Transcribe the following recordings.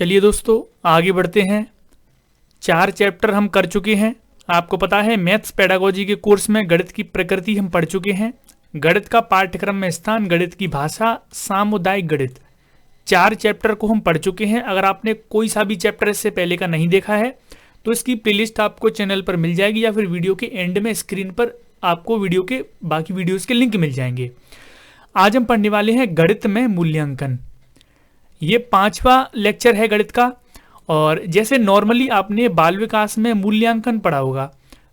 चलिए दोस्तों आगे बढ़ते हैं। 4 चैप्टर हम कर चुके हैं। आपको पता है मैथ्स पेडागोजी के कोर्स में गणित की प्रकृति हम पढ़ चुके हैं, गणित का पाठ्यक्रम में स्थान, गणित की भाषा, सामुदायिक गणित, 4 चैप्टर को हम पढ़ चुके हैं। अगर आपने कोई सा भी चैप्टर इससे पहले का नहीं देखा है तो इसकी प्लेलिस्ट आपको चैनल पर मिल जाएगी या फिर वीडियो के एंड में स्क्रीन पर आपको वीडियो के बाकी वीडियोस के लिंक मिल जाएंगे। आज हम पढ़ने वाले हैं गणित में मूल्यांकन। ये 5वां लेक्चर है गणित का। और जैसे नॉर्मली आपने बाल विकास में मूल्यांकन पढ़ा होगा,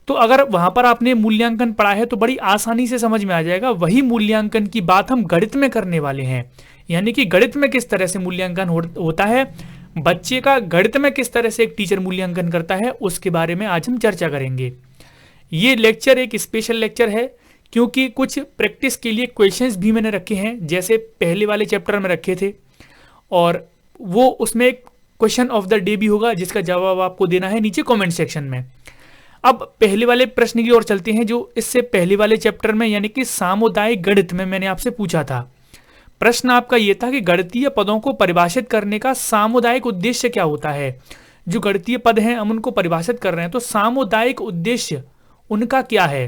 तो अगर वहाँ पर आपने मूल्यांकन पढ़ा है तो बड़ी आसानी से समझ में आ जाएगा। वही मूल्यांकन की बात हम गणित में करने वाले हैं, यानी कि गणित में किस तरह से मूल्यांकन होता है, बच्चे का गणित में किस तरह से एक टीचर मूल्यांकन करता है, उसके बारे में आज हम चर्चा करेंगे। ये लेक्चर एक स्पेशल लेक्चर है क्योंकि कुछ प्रैक्टिस के लिए क्वेश्चंस भी मैंने रखे हैं, जैसे पहले वाले चैप्टर में रखे थे, और वो उसमें एक क्वेश्चन ऑफ द डे भी होगा जिसका जवाब आपको देना है नीचे कमेंट सेक्शन में। अब पहले वाले प्रश्न की ओर चलते हैं, जो इससे पहले वाले चैप्टर में यानी कि सामुदायिक गणित में मैंने आपसे पूछा था। प्रश्न आपका ये था कि गणितीय पदों को परिभाषित करने का सामुदायिक उद्देश्य क्या होता है। जो गणितीय पद हैं हम उनको परिभाषित कर रहे हैं, तो सामुदायिक उद्देश्य उनका क्या है।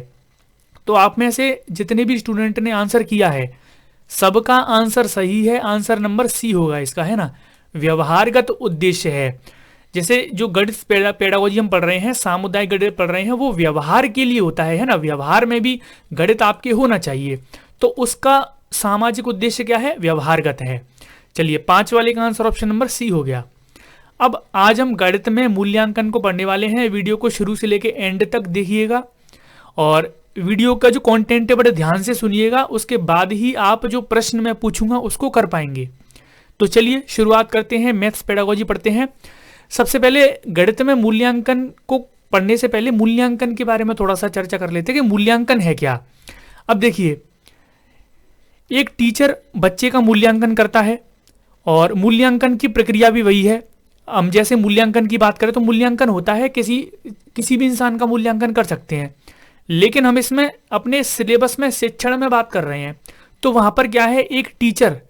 तो आप में से जितने भी स्टूडेंट ने आंसर किया है सबका आंसर सही है। आंसर नंबर सी होगा इसका, है ना। व्यवहारगत उद्देश्य है। जैसे जो गणित पेडागोजी हम पढ़ रहे हैं, सामुदायिक गणित पढ़ रहे हैं, वो व्यवहार के लिए होता है ना। व्यवहार में भी गणित आपके होना चाहिए, तो उसका सामाजिक उद्देश्य क्या है, व्यवहारगत है। चलिए 5 वाले का आंसर ऑप्शन नंबर सी हो गया। अब आज हम गणित में मूल्यांकन को पढ़ने वाले हैं। वीडियो को शुरू से लेकर एंड तक देखिएगा और वीडियो का जो कंटेंट है बड़े ध्यान से सुनिएगा, उसके बाद ही आप जो प्रश्न मैं पूछूंगा उसको कर पाएंगे। तो चलिए शुरुआत करते हैं, मैथ्स पेडागोजी पढ़ते हैं। सबसे पहले गणित में मूल्यांकन को पढ़ने से पहले मूल्यांकन के बारे में थोड़ा सा चर्चा कर लेते हैं कि मूल्यांकन है क्या। अब देखिए, एक टीचर बच्चे का मूल्यांकन करता है और मूल्यांकन की प्रक्रिया भी वही है। हम जैसे मूल्यांकन की बात करें तो मूल्यांकन होता है किसी भी इंसान का मूल्यांकन कर सकते हैं, लेकिन हम इसमें अपने सिलेबस में शिक्षण में बात कर रहे हैं। तो वहां पर क्या है, एक टीचर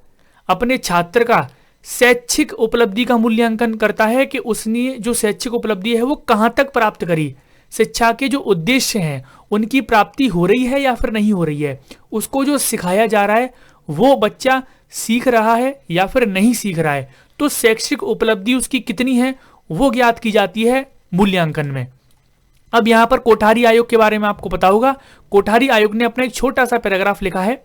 अपने छात्र का शैक्षिक उपलब्धि का मूल्यांकन करता है कि उसने जो शैक्षिक उपलब्धि है वो कहाँ तक प्राप्त करी, शिक्षा के जो उद्देश्य हैं उनकी प्राप्ति हो रही है या फिर नहीं हो रही है, उसको जो सिखाया जा रहा है वो बच्चा सीख रहा है या फिर नहीं सीख रहा है। तो शैक्षिक उपलब्धि उसकी कितनी है वो ज्ञात की जाती है मूल्यांकन में। अब यहाँ पर कोठारी आयोग के बारे में आपको पता होगा। कोठारी आयोग ने अपना एक छोटा सा पैराग्राफ लिखा है,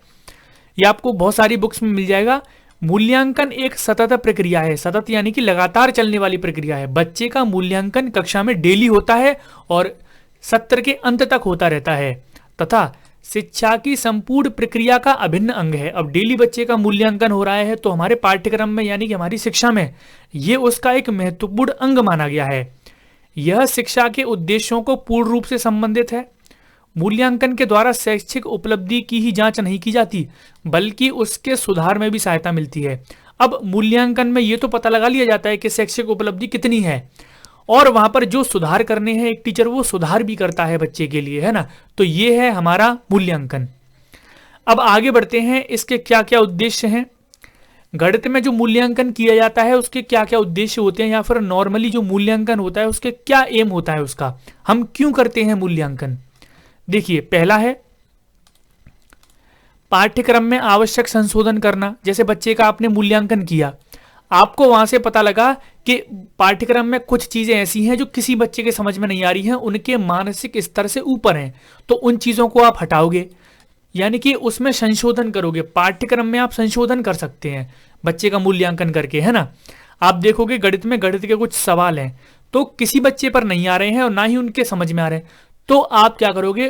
ये आपको बहुत सारी बुक्स में मिल जाएगा। मूल्यांकन एक सतत प्रक्रिया है। सतत यानी कि लगातार चलने वाली प्रक्रिया है। बच्चे का मूल्यांकन कक्षा में डेली होता है और सत्र के अंत तक होता रहता है तथा शिक्षा की संपूर्ण प्रक्रिया का अभिन्न अंग है। अब डेली बच्चे का मूल्यांकन हो रहा है तो हमारे पाठ्यक्रम में यानी कि हमारी शिक्षा में ये उसका एक महत्वपूर्ण अंग माना गया है। यह शिक्षा के उद्देश्यों को पूर्ण रूप से संबंधित है। मूल्यांकन के द्वारा शैक्षिक उपलब्धि की ही जांच नहीं की जाती बल्कि उसके सुधार में भी सहायता मिलती है। अब मूल्यांकन में ये तो पता लगा लिया जाता है कि शैक्षिक उपलब्धि कितनी है, और वहां पर जो सुधार करने हैं एक टीचर वो सुधार भी करता है बच्चे के लिए, है ना। तो ये है हमारा मूल्यांकन। अब आगे बढ़ते हैं, इसके क्या क्या उद्देश्य हैं। गणित में जो मूल्यांकन किया जाता है उसके क्या क्या उद्देश्य होते हैं, या फिर नॉर्मली जो मूल्यांकन होता है उसके क्या एम होता है, उसका हम क्यों करते हैं मूल्यांकन। देखिए, पहला है पाठ्यक्रम में आवश्यक संशोधन करना। जैसे बच्चे का आपने मूल्यांकन किया, आपको वहां से पता लगा कि पाठ्यक्रम में कुछ चीजें ऐसी हैं जो किसी बच्चे के समझ में नहीं आ रही हैं, उनके मानसिक स्तर से ऊपर हैं, तो उन चीजों को आप हटाओगे, यानी कि उसमें संशोधन करोगे। पाठ्यक्रम में आप संशोधन कर सकते हैं बच्चे का मूल्यांकन करके, है ना। आप देखोगे गणित में गणित के कुछ सवाल हैं तो किसी बच्चे पर नहीं आ रहे हैं और ना ही उनके समझ में आ रहे हैं, तो आप क्या करोगे,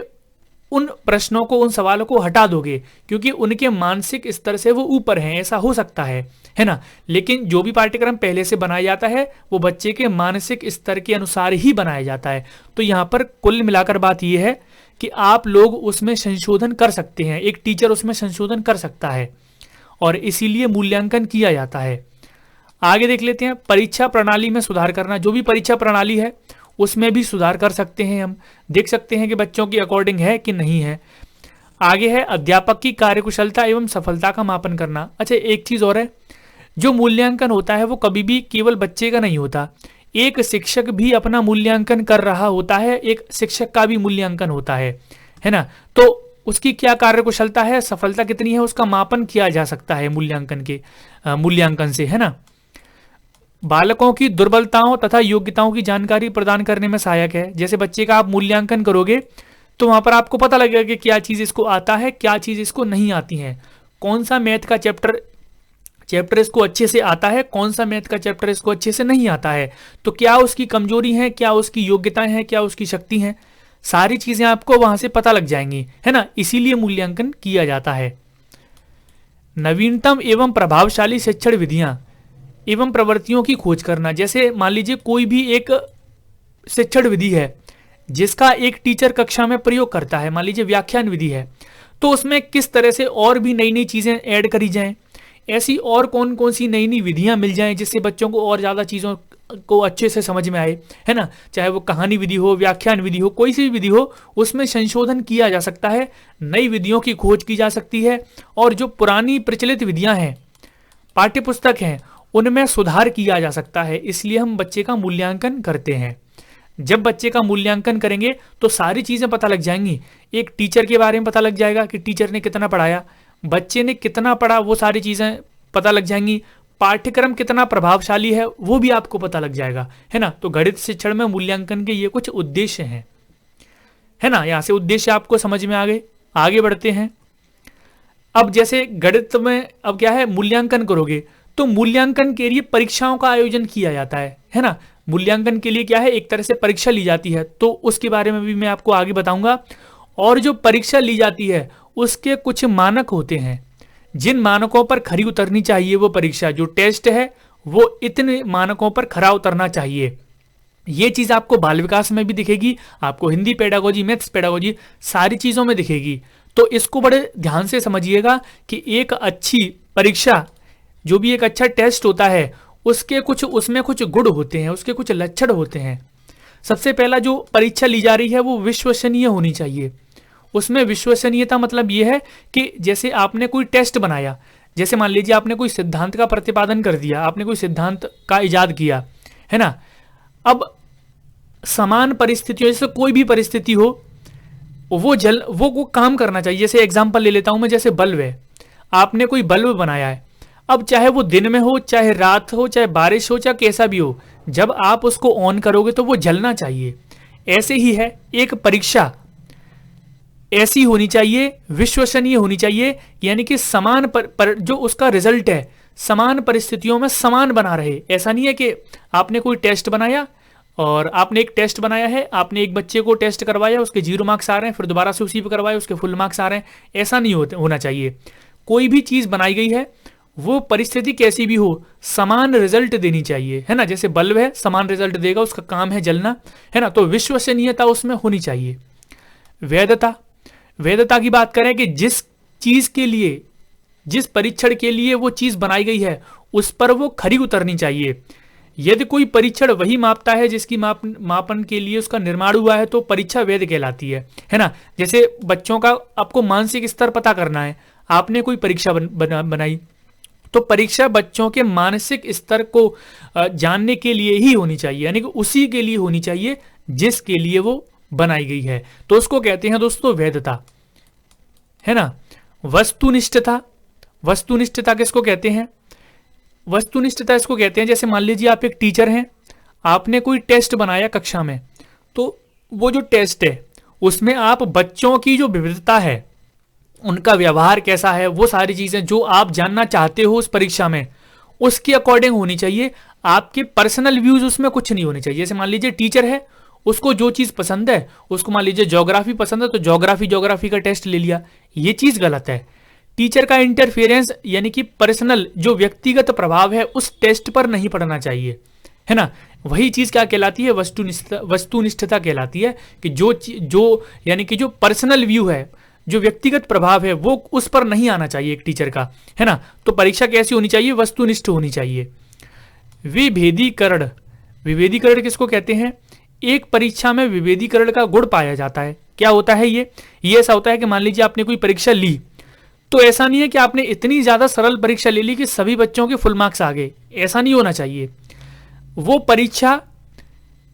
उन प्रश्नों को, उन सवालों को हटा दोगे क्योंकि उनके मानसिक स्तर से वो ऊपर हैं। ऐसा हो सकता है ना। लेकिन जो भी पाठ्यक्रम पहले से बनाया जाता है वो बच्चे के मानसिक स्तर के अनुसार ही बनाया जाता है। तो यहाँ पर कुल मिलाकर बात यह है कि आप लोग उसमें संशोधन कर सकते हैं, एक टीचर उसमें संशोधन कर सकता है और इसीलिए मूल्यांकन किया जाता है। आगे देख लेते हैं, परीक्षा प्रणाली में सुधार करना। जो भी परीक्षा प्रणाली है उसमें भी सुधार कर सकते हैं। हम देख सकते हैं कि बच्चों की अकॉर्डिंग है कि नहीं है। आगे है अध्यापक की कार्यकुशलता एवं सफलता का मापन करना। अच्छा, एक चीज और है, जो मूल्यांकन होता है वो कभी भी केवल बच्चे का नहीं होता, एक शिक्षक भी अपना मूल्यांकन कर रहा होता है, एक शिक्षक का भी मूल्यांकन होता है ना। तो उसकी क्या कार्यकुशलता है, सफलता कितनी है, उसका मापन किया जा सकता है मूल्यांकन से, है ना। बालकों की दुर्बलताओं तथा योग्यताओं की जानकारी प्रदान करने में सहायक है। जैसे बच्चे का आप मूल्यांकन करोगे तो वहां पर आपको पता लगेगा कि क्या चीज इसको आता है, क्या चीज इसको नहीं आती है, कौन सा मैथ का चैप्टर इसको अच्छे से आता है, कौन सा मैथ का चैप्टर इसको अच्छे से नहीं आता है, तो क्या उसकी कमजोरी है, क्या उसकी योग्यताएं हैं, क्या उसकी शक्ति है, सारी चीजें आपको वहां से पता लग जाएंगी, है ना। इसीलिए मूल्यांकन किया जाता है। नवीनतम एवं प्रभावशाली शिक्षण विधियां एवं प्रवृत्तियों की खोज करना। जैसे मान लीजिए कोई भी एक शिक्षण विधि है जिसका एक टीचर कक्षा में प्रयोग करता है, मान लीजिए व्याख्यान विधि है, तो उसमें किस तरह से और भी नई नई चीजें ऐड करी जाएं, ऐसी और कौन कौन सी नई नई विधियां मिल जाएं जिससे बच्चों को और ज्यादा चीजों को अच्छे से समझ में आए, है ना। चाहे वो कहानी विधि हो, व्याख्यान विधि हो, कोई सी भी विधि हो, उसमें संशोधन किया जा सकता है, नई विधियों की खोज की जा सकती है, और जो पुरानी प्रचलित विधियां हैं, पाठ्यपुस्तक हैं, उनमें सुधार किया जा सकता है। इसलिए हम बच्चे का मूल्यांकन करते हैं। जब बच्चे का मूल्यांकन करेंगे तो सारी चीजें पता लग जाएंगी। एक टीचर के बारे में पता लग जाएगा कि टीचर ने कितना पढ़ाया, बच्चे ने कितना पढ़ा, वो सारी चीजें पता लग जाएंगी। पाठ्यक्रम कितना प्रभावशाली है वो भी आपको पता लग जाएगा, है ना। तो गणित शिक्षण में मूल्यांकन के ये कुछ उद्देश्य हैं, है ना। यहां से उद्देश्य आपको समझ में आ गए। आगे बढ़ते हैं। अब जैसे गणित में अब क्या है, मूल्यांकन करोगे तो मूल्यांकन के लिए परीक्षाओं का आयोजन किया जाता है ना। मूल्यांकन के लिए क्या है, एक तरह से परीक्षा ली जाती है, तो उसके बारे में भी मैं आपको आगे बताऊंगा। और जो परीक्षा ली जाती है उसके कुछ मानक होते हैं, जिन मानकों पर खरी उतरनी चाहिए वो परीक्षा, जो टेस्ट है वो इतने मानकों पर खरा उतरना चाहिए। ये चीज आपको बाल विकास में भी दिखेगी, आपको हिंदी पेडागोजी, मैथ्स पेडागोजी, सारी चीजों में दिखेगी। तो इसको बड़े ध्यान से समझिएगा कि एक अच्छी परीक्षा, जो भी एक अच्छा टेस्ट होता है, उसमें कुछ गुण होते हैं, उसके कुछ लक्षण होते हैं। सबसे पहला जो परीक्षा ली जा रही है वो विश्वसनीय होनी चाहिए। उसमें विश्वसनीयता मतलब ये है कि जैसे आपने कोई टेस्ट बनाया, जैसे मान लीजिए आपने कोई सिद्धांत का प्रतिपादन कर दिया, आपने कोई सिद्धांत का इजाद किया, है ना। अब समान परिस्थितियों, जैसे कोई भी परिस्थिति हो, वो काम करना चाहिए। जैसे एग्जांपल ले लेता हूं मैं, जैसे बल्ब है, आपने कोई बल्ब बनाया है, अब चाहे वो दिन में हो, चाहे रात हो, चाहे बारिश हो, चाहे कैसा भी हो, जब आप उसको ऑन करोगे तो वो जलना चाहिए। ऐसे ही है एक परीक्षा, ऐसी होनी चाहिए, विश्वसनीय होनी चाहिए, यानी कि समान जो उसका रिजल्ट है समान परिस्थितियों में समान बना रहे। ऐसा नहीं है कि आपने कोई टेस्ट बनाया और आपने एक टेस्ट बनाया है, आपने एक बच्चे को टेस्ट करवाया, उसके 0 मार्क्स आ रहे हैं, फिर दोबारा से उसी पे करवाया, उसके फुल मार्क्स आ रहे हैं। ऐसा नहीं होना चाहिए। कोई भी चीज बनाई गई है, वो परिस्थिति कैसी भी हो, समान रिजल्ट देनी चाहिए, है ना। जैसे बल्ब है, समान रिजल्ट देगा, उसका काम है जलना, है ना। तो विश्वसनीयता उसमें होनी चाहिए। वैधता की बात करें कि जिस चीज के लिए, जिस परीक्षण के लिए वो चीज बनाई गई है, उस पर वो खरी उतरनी चाहिए। यदि कोई परीक्षण वही मापता है जिसकी मापन के लिए उसका निर्माण हुआ है, तो परीक्षा वैध कहलाती है ना। जैसे बच्चों का आपको मानसिक स्तर पता करना है, आपने कोई परीक्षा बनाई, तो परीक्षा बच्चों के मानसिक स्तर को जानने के लिए ही होनी चाहिए, यानी कि उसी के लिए होनी चाहिए जिसके लिए वो बनाई गई है। तो उसको कहते हैं दोस्तों वैधता, है ना। वस्तुनिष्ठता किसको कहते हैं? वस्तुनिष्ठता इसको कहते हैं, जैसे मान लीजिए आप एक टीचर हैं, आपने कोई टेस्ट बनाया कक्षा में, तो वो जो टेस्ट है उसमें आप बच्चों की जो विविधता है, उनका व्यवहार कैसा है, वो सारी चीजें जो आप जानना चाहते हो उस परीक्षा में, उसके अकॉर्डिंग होनी चाहिए। आपके पर्सनल व्यूज उसमें कुछ नहीं होने चाहिए। जैसे मान लीजिए टीचर है, उसको जो चीज पसंद है, उसको मान लीजिए ज्योग्राफी पसंद है, तो ज्योग्राफी का टेस्ट ले लिया, ये चीज गलत है। टीचर का इंटरफेरेंस यानी कि पर्सनल जो व्यक्तिगत प्रभाव है उस टेस्ट पर नहीं पड़ना चाहिए, है ना। वही चीज क्या कहलाती है? वस्तुनिष्ठता कहलाती है कि जो यानी कि जो पर्सनल व्यू है, जो व्यक्तिगत प्रभाव है, वो उस पर नहीं आना चाहिए एक टीचर का, है ना। तो परीक्षा कैसी होनी चाहिए? वस्तुनिष्ठ होनी चाहिए। विभेदीकरण किसको कहते हैं? एक परीक्षा में विभेदीकरण का गुण पाया जाता है। क्या होता है ये ऐसा होता है कि मान लीजिए आपने कोई परीक्षा ली, तो ऐसा नहीं है कि आपने इतनी ज़्यादा सरल परीक्षा ले ली कि सभी बच्चों के फुल मार्क्स आ गए, ऐसा नहीं होना चाहिए। वो परीक्षा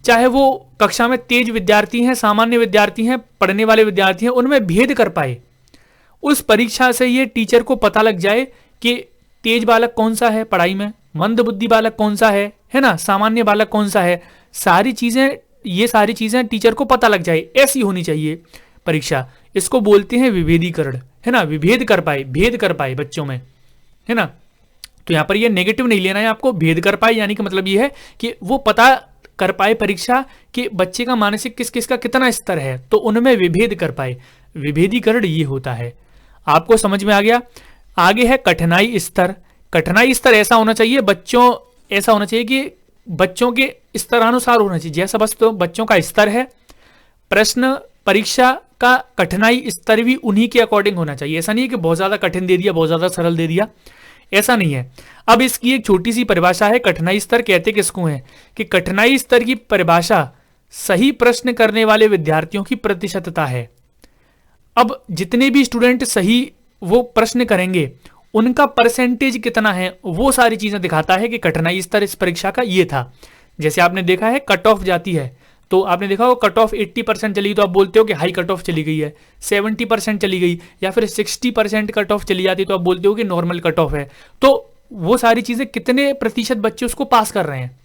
चाहे वो कक्षा में तेज विद्यार्थी हैं, सामान्य विद्यार्थी हैं, पढ़ने वाले विद्यार्थी हैं, उनमें भेद कर पाए। उस परीक्षा से ये टीचर को पता लग जाए कि तेज बालक कौन सा है पढ़ाई में, मंद बुद्धि बालक कौन सा है ना, सामान्य बालक कौन सा है। सारी चीजें टीचर को पता लग जाए, ऐसी होनी चाहिए परीक्षा। इसको बोलते हैं विभेदीकरण, है ना, विभेद कर पाए, भेद कर पाए बच्चों में, है ना। तो यहां पर ये नेगेटिव नहीं लेना है आपको, भेद कर पाए यानी कि मतलब ये है कि वो पता कर पाए परीक्षा कि बच्चे का मानसिक किस किस का कितना स्तर है, तो उनमें विभेद कर पाए। विभेदीकरण ये होता है। आपको समझ में आ गया। आगे है कठिनाई स्तर। कठिनाई स्तर ऐसा होना चाहिए कि बच्चों के स्तरानुसार होना चाहिए। जैसा बच्चों का स्तर है, प्रश्न परीक्षा का कठिनाई स्तर भी उन्हीं के अकॉर्डिंग होना चाहिए। ऐसा नहीं है कि बहुत ज्यादा कठिन दे दिया, बहुत ज्यादा सरल दे दिया, ऐसा नहीं है। अब इसकी एक छोटी सी परिभाषा है, कठिनाई स्तर कहते किसको है कि कठिनाई स्तर की परिभाषा सही प्रश्न करने वाले विद्यार्थियों की प्रतिशतता है। अब जितने भी स्टूडेंट सही वो प्रश्न करेंगे उनका परसेंटेज कितना है, वो सारी चीजें दिखाता है कि कठिनाई स्तर इस परीक्षा का ये था। जैसे आपने देखा है कट ऑफ जाती है, तो आपने देखा हो कट ऑफ 80% चली गई तो आप बोलते हो कि हाई कट ऑफ चली गई है, 70% चली गई या फिर 60% कट ऑफ चली जाती तो आप बोलते हो कि नॉर्मल कट ऑफ है। तो वो सारी चीजें कितने प्रतिशत बच्चे उसको पास कर रहे हैं,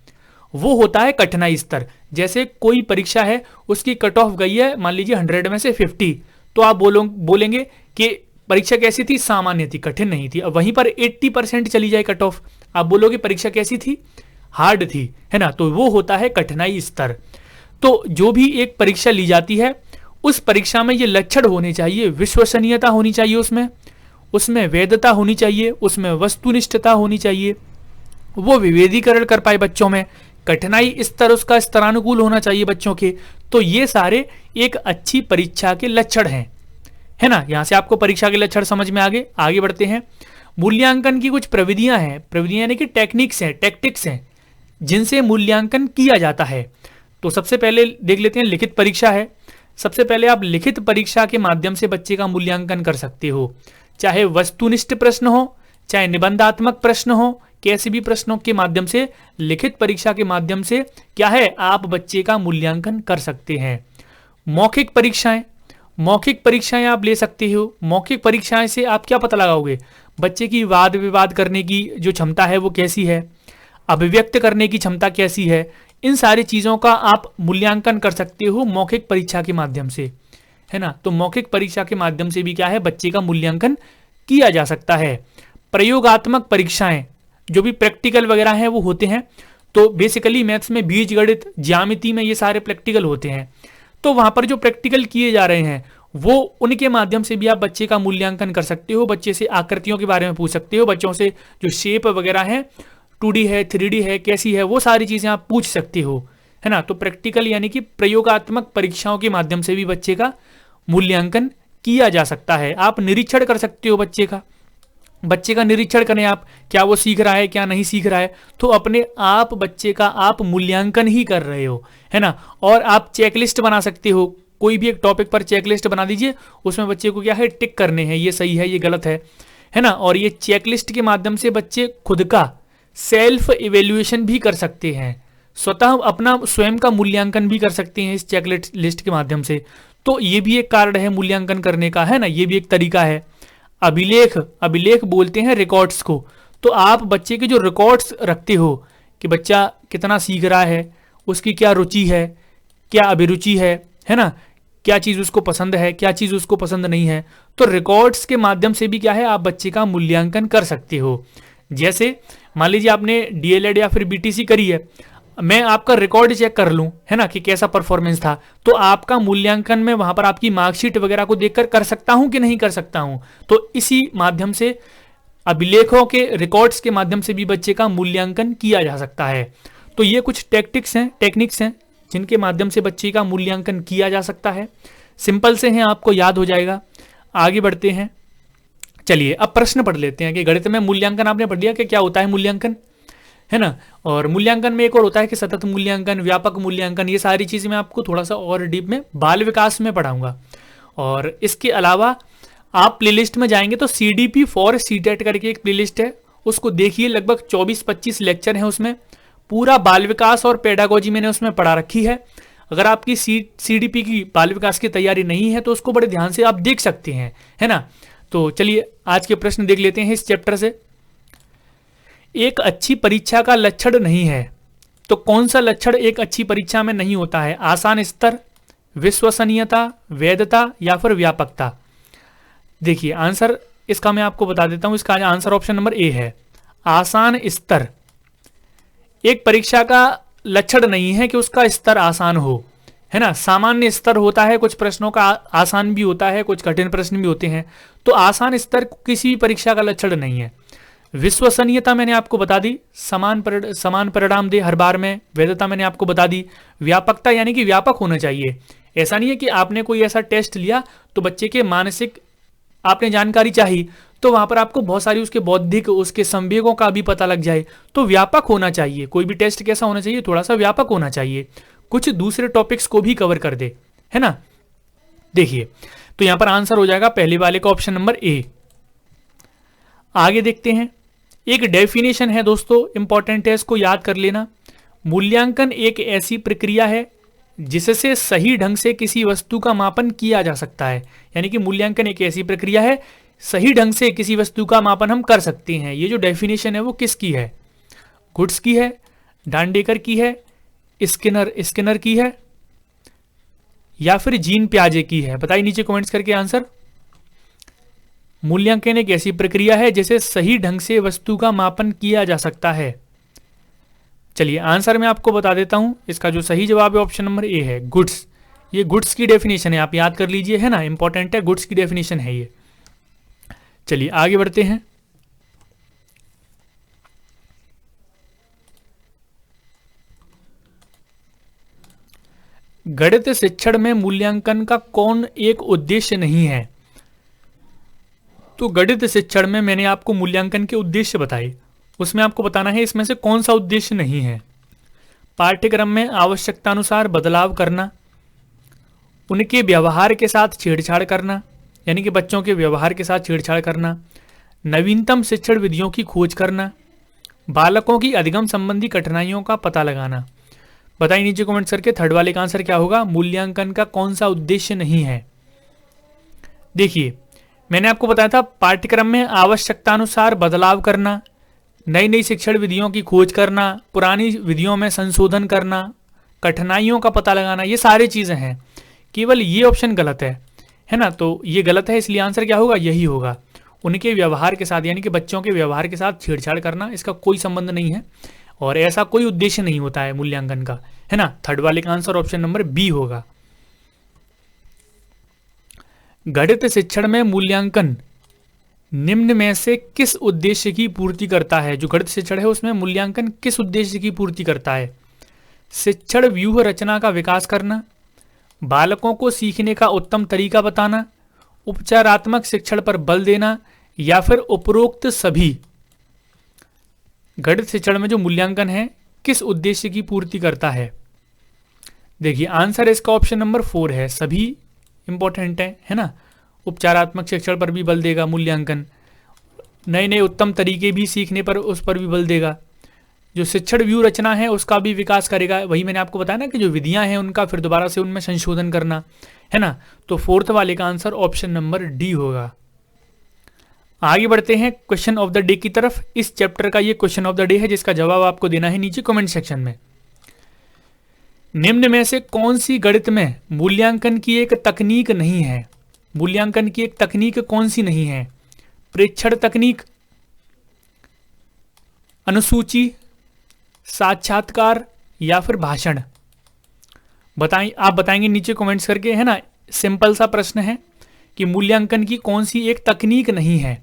वो होता है कठिनाई स्तर। जैसे कोई परीक्षा है, उसकी कट ऑफ गई है मान लीजिए 100 में से 50, तो आप बोलेंगे कि परीक्षा कैसी थी, सामान्य थी, कठिन नहीं थी। अब वहीं पर 80% चली जाए कट ऑफ, आप बोलोगे परीक्षा कैसी थी, हार्ड थी, है ना। तो वो होता है कठिनाई स्तर। तो जो भी एक परीक्षा ली जाती है उस परीक्षा में ये लक्षण होने चाहिए, विश्वसनीयता होनी चाहिए, उसमें वैधता होनी चाहिए, उसमें वस्तुनिष्ठता होनी चाहिए, वो विभेदीकरण कर पाए बच्चों में, कठिनाई स्तर उसका स्तरानुकूल होना चाहिए बच्चों के। तो ये सारे एक अच्छी परीक्षा के लक्षण हैं, है ना। यहां से आपको परीक्षा के लक्षण समझ में आगे बढ़ते हैं। मूल्यांकन की कुछ प्रविधियां हैं, प्रविधियां यानी कि टेक्निक्स हैं, टैक्टिक्स हैं, जिनसे मूल्यांकन किया जाता है। तो सबसे पहले देख लेते हैं लिखित परीक्षा है। सबसे पहले आप लिखित परीक्षा के माध्यम से बच्चे का मूल्यांकन कर सकते हो, चाहे वस्तुनिष्ठ प्रश्न हो, चाहे निबंधात्मक प्रश्न हो, कैसे भी प्रश्नों के माध्यम से लिखित परीक्षा के माध्यम से क्या है आप बच्चे का मूल्यांकन कर सकते हैं। मौखिक परीक्षाएं आप ले सकते हो। मौखिक परीक्षाएं से आप क्या पता लगाओगे, बच्चे की वाद विवाद करने की जो क्षमता है वो कैसी है, अभिव्यक्त करने की क्षमता कैसी है, इन सारी चीज़ों का आप मूल्यांकन कर सकते हो मौखिक परीक्षा के माध्यम से, है ना। तो मौखिक परीक्षा के माध्यम से भी क्या है बच्चे का मूल्यांकन किया जा सकता है। प्रयोगात्मक परीक्षाएं जो भी प्रैक्टिकल वगैरह हैं वो होते हैं, तो बेसिकली मैथ्स में बीजगणित, ज्यामिति में ये सारे प्रैक्टिकल होते हैं। तो वहां पर जो प्रैक्टिकल किए जा रहे हैं वो उनके माध्यम से भी आप बच्चे का मूल्यांकन कर सकते हो। बच्चे से आकृतियों के बारे में पूछ सकते हो, बच्चों से जो शेप वगैरह है 2D है 3D है कैसी है, वो सारी चीजें आप पूछ सकते हो, है ना। तो प्रैक्टिकल यानी कि प्रयोगात्मक परीक्षाओं के माध्यम से भी बच्चे का मूल्यांकन किया जा सकता है। आप निरीक्षण कर सकते हो बच्चे का निरीक्षण करें आप, क्या वो सीख रहा है क्या नहीं सीख रहा है, तो अपने आप बच्चे का आप मूल्यांकन ही कर रहे हो, है ना। और आप चेकलिस्ट बना सकते हो, कोई भी एक टॉपिक पर चेकलिस्ट बना दीजिए, उसमें बच्चे को क्या है टिक करने हैं, ये सही है ये गलत है ना। और ये चेकलिस्ट के माध्यम से बच्चे खुद का सेल्फ इवेल्युएशन भी कर सकते हैं, स्वतः अपना स्वयं का मूल्यांकन भी कर सकते हैं इस चेकलिस्ट के माध्यम से। तो ये भी एक कारण है मूल्यांकन करने का, है ना, ये भी एक तरीका है। अभिलेख बोलते हैं रिकॉर्ड्स को। तो आप बच्चे के जो रिकॉर्ड्स रखते हो कि बच्चा कितना सीख रहा है, उसकी क्या रुचि है, क्या अभिरुचि है ना, क्या चीज़ उसको पसंद है, क्या चीज़ उसको पसंद नहीं है, तो रिकॉर्ड्स के माध्यम से भी क्या है आप बच्चे का मूल्यांकन कर सकते हो। जैसे मान लीजिए आपने डीएलएड या फिर बीटीसी करी है, मैं आपका रिकॉर्ड चेक कर लूं, है ना, कि कैसा परफॉर्मेंस था, तो आपका मूल्यांकन में वहां पर आपकी मार्कशीट वगैरह को देखकर कर सकता हूं कि नहीं कर सकता हूं। तो इसी माध्यम से अभिलेखों के रिकॉर्ड्स के माध्यम से भी बच्चे का मूल्यांकन किया जा सकता है। तो ये कुछ टेक्निक्स हैं जिनके माध्यम से बच्चे का मूल्यांकन किया जा सकता है। सिंपल से हैं, आपको याद हो जाएगा। आगे बढ़ते हैं, चलिए अब प्रश्न पढ़ लेते हैं कि गणित में मूल्यांकन आपने पढ़ लिया कि क्या होता है मूल्यांकन, है ना। और मूल्यांकन में एक और होता है कि सतत मूल्यांकन, व्यापक मूल्यांकन, ये सारी चीज़ें मैं आपको थोड़ा सा और डीप में बाल विकास में पढ़ाऊंगा। और इसके अलावा आप प्लेलिस्ट में जाएंगे तो CDP फॉर सीटेट करके एक प्लेलिस्ट है, उसको देखिए। लगभग 24-25 लेक्चर हैं उसमें, पूरा बाल विकास और पेडागोजी मैंने उसमें पढ़ा रखी है। अगर आपकी CDP की बाल विकास की तैयारी नहीं है तो उसको बड़े ध्यान से आप देख सकते हैं, है ना। तो चलिए आज के प्रश्न देख लेते हैं इस चैप्टर से। एक अच्छी परीक्षा का लक्षण नहीं है, तो कौन सा लक्षण एक अच्छी परीक्षा में नहीं होता है? आसान स्तर, विश्वसनीयता, वैधता या फिर व्यापकता। देखिए आंसर इसका मैं आपको बता देता हूं। इसका आंसर ऑप्शन नंबर ए है, आसान स्तर। एक परीक्षा का लक्षण नहीं है कि उसका स्तर आसान हो, है ना। सामान्य स्तर होता है, कुछ प्रश्नों का आसान भी होता है, कुछ कठिन प्रश्न भी होते हैं, तो आसान स्तर किसी भी परीक्षा का लक्षण नहीं है। विश्वसनीयता मैंने आपको बता दी, समान परिणाम दे हर बार में। वैधता मैंने आपको बता दी। व्यापकता यानी कि व्यापक होना चाहिए। ऐसा नहीं है कि आपने कोई ऐसा टेस्ट लिया तो बच्चे के मानसिक आपने जानकारी चाहिए तो वहां पर आपको बहुत सारी उसके बौद्धिक, उसके संवेगों का भी पता लग जाए, तो व्यापक होना चाहिए। कोई भी टेस्ट कैसा होना चाहिए? थोड़ा सा व्यापक होना चाहिए, कुछ दूसरे टॉपिक्स को भी कवर कर दे, है ना। देखिए तो यहां पर आंसर हो जाएगा पहले वाले का ऑप्शन नंबर ए। आगे देखते हैं। एक डेफिनेशन है दोस्तों, इंपॉर्टेंट है, इसको याद कर लेना। मूल्यांकन एक ऐसी प्रक्रिया है जिससे सही ढंग से किसी वस्तु का मापन किया जा सकता है। यानी कि मूल्यांकन एक ऐसी प्रक्रिया है, सही ढंग से किसी वस्तु का मापन हम कर सकते हैं। ये जो डेफिनेशन है वो किसकी है? गुड्स की है, डांडेकर की है, स्किनर की है या फिर जीन पियाजे की है? बताइए नीचे कमेंट्स करके आंसर। मूल्यांकन एक ऐसी प्रक्रिया है जिसे सही ढंग से वस्तु का मापन किया जा सकता है। चलिए आंसर मैं आपको बता देता हूं। इसका जो सही जवाब है ऑप्शन नंबर ए है, गुड्स। ये गुड्स की डेफिनेशन है, आप याद कर लीजिए, है ना, इंपॉर्टेंट है, गुड्स की डेफिनेशन है ये। चलिए आगे बढ़ते हैं। गणित शिक्षण में मूल्यांकन का कौन एक उद्देश्य नहीं है? तो गणित शिक्षण में मैंने आपको मूल्यांकन के उद्देश्य बताए, उसमें आपको बताना है इसमें से कौन सा उद्देश्य नहीं है। पाठ्यक्रम में आवश्यकतानुसार बदलाव करना, उनके व्यवहार के साथ छेड़छाड़ करना, यानी कि बच्चों के व्यवहार के साथ छेड़छाड़ करना, नवीनतम शिक्षण विधियों की खोज करना, बालकों की अधिगम संबंधी कठिनाइयों का पता लगाना। बताइए नीचे कमेंट करके थर्ड वाले का आंसर क्या होगा? मूल्यांकन का कौन सा उद्देश्य नहीं है? देखिए मैंने आपको बताया था पाठ्यक्रम में आवश्यकतानुसार बदलाव करना, नई नई शिक्षण विधियों की खोज करना, पुरानी विधियों में संशोधन करना, कठिनाइयों का पता लगाना, ये सारी चीजें हैं। केवल ये ऑप्शन गलत है ना। तो ये गलत है, इसलिए आंसर क्या होगा? यही होगा। उनके व्यवहार के साथ, यानी कि बच्चों के व्यवहार के साथ छेड़छाड़ करना, इसका कोई संबंध नहीं है और ऐसा कोई उद्देश्य नहीं होता है मूल्यांकन का, है ना। थर्ड वाले का आंसर ऑप्शन नंबर बी होगा। गणित शिक्षण में मूल्यांकन निम्न में से किस उद्देश्य की पूर्ति करता है? जो गणित शिक्षण है उसमें मूल्यांकन किस उद्देश्य की पूर्ति करता है? शिक्षण व्यूह रचना का विकास करना, बालकों को सीखने का उत्तम तरीका बताना, उपचारात्मक शिक्षण पर बल देना या फिर उपरोक्त सभी। गणित शिक्षण में जो मूल्यांकन है किस उद्देश्य की पूर्ति करता है? देखिए आंसर इसका ऑप्शन नंबर 4 है, सभी इंपॉर्टेंट है ना। उपचारात्मक शिक्षण पर भी बल देगा मूल्यांकन, नए नए उत्तम तरीके भी सीखने पर उस पर भी बल देगा, जो शिक्षण व्यू रचना है उसका भी विकास करेगा। वही मैंने आपको बताया ना कि जो विधियां हैं उनका फिर दोबारा से उनमें संशोधन करना, है ना। तो फोर्थ वाले का आंसर ऑप्शन नंबर डी होगा। आगे बढ़ते हैं क्वेश्चन ऑफ द डे की तरफ। इस चैप्टर का ये क्वेश्चन ऑफ द डे है जिसका जवाब आपको देना है नीचे कमेंट सेक्शन में। निम्न में से कौन सी गणित में मूल्यांकन की एक तकनीक नहीं है? मूल्यांकन की एक तकनीक कौन सी नहीं है? प्रेक्षण तकनीक, अनुसूची, साक्षात्कार या फिर भाषण? आप बताएंगे नीचे कमेंट्स करके, है ना। सिंपल सा प्रश्न है कि मूल्यांकन की कौन सी एक तकनीक नहीं है?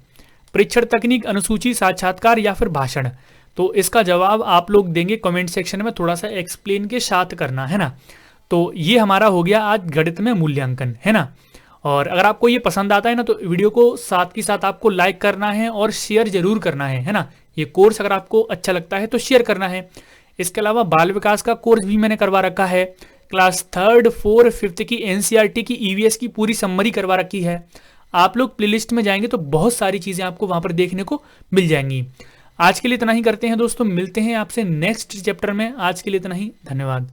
प्रेक्षण तकनीक, अनुसूची, साक्षात्कार या फिर भाषण? तो इसका जवाब आप लोग देंगे कमेंट सेक्शन में, थोड़ा सा एक्सप्लेन के साथ करना, है ना। तो ये हमारा हो गया आज गणित में मूल्यांकन, है ना। और अगर आपको ये पसंद आता है ना तो वीडियो को साथ के साथ आपको लाइक करना है और शेयर जरूर करना है ना। ये कोर्स अगर आपको अच्छा लगता है तो शेयर करना है। इसके अलावा बाल विकास का कोर्स भी मैंने करवा रखा है। क्लास 3rd, 4th, 5th की NCERT की EVS की पूरी समरी करवा रखी है। आप लोग प्लेलिस्ट में जाएंगे तो बहुत सारी चीज़ें आपको वहाँ पर देखने को मिल जाएंगी। आज के लिए इतना ही करते हैं दोस्तों, मिलते हैं आपसे नेक्स्ट चैप्टर में। आज के लिए इतना ही, धन्यवाद।